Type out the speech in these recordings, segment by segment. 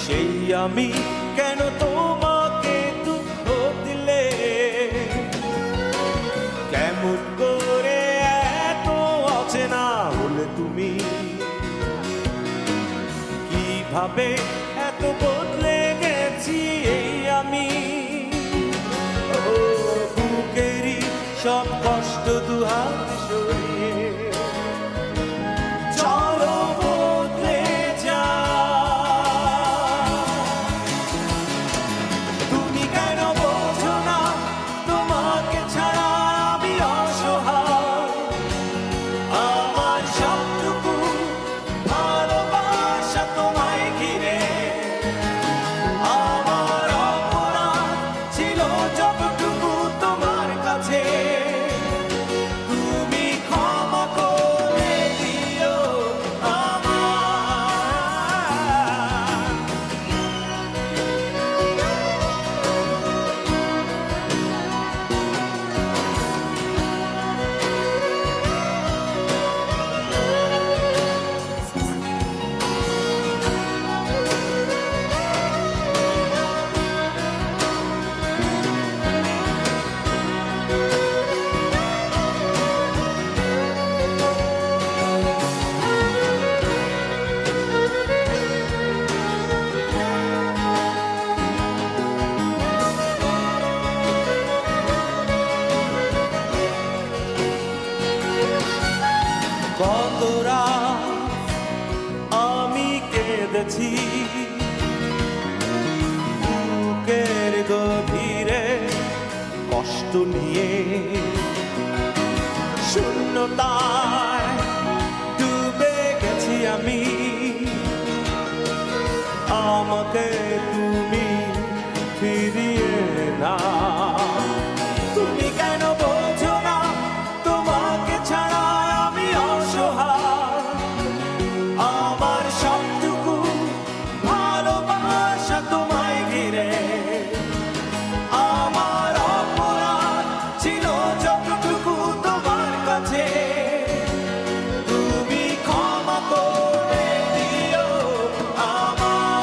সেই আমি কেন তোমাকে দুঃখ দিলে, কেমন করে এত অচেনা হলে তুমি, কিভাবে এত বদলে গেছি এই আমি। ও বুকেরই সব কষ্ট দুহাত সরিয়ে চলো বদলে যা। তুমি কেন বোঝো না তোমাকে ছাড়া আমি অসহায়, আমার সবটুকু ভালোবাসা তোমায় ঘিরে, আমার অপরাধ ছিল যতটুকু তোমার কাছে, তুমি ক্ষমা করে দিও আমায়। কত রাত আমি কেঁদেছি বুকের গভীরে কষ্ট নিয়ে, শূন্যতায় ডুবে গেছি আমি, আমাকে তুমি ফিরিয়ে না। তুমি কেন বোঝো না তোমাকে ছাড়া আমি অসহায়, আমার সবটুকু ভালোবাসা তোমায় ঘিরে, আমার অপরাধ ছিল যতটুকু তোমার কাছে, তুমি ক্ষমা করে দিও আমায়।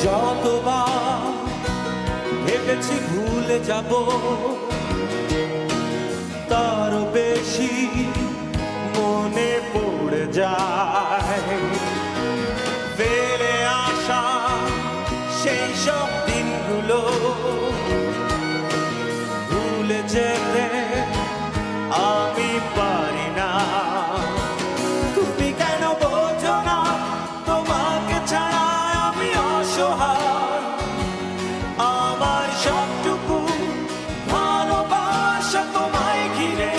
যতবার ভেবেছি ভুলে যাব, তারও বেশি মনে পড়ে যায় ফেলে আসা সেই সব দিনগুলো, ভুলে যেতে আমি পারি না। তুমি কেন বোঝো না তোমাকে ছাড়া আমি অসহায়, আমার সবটুকু ভালোবাসা তোমায় ঘিরে,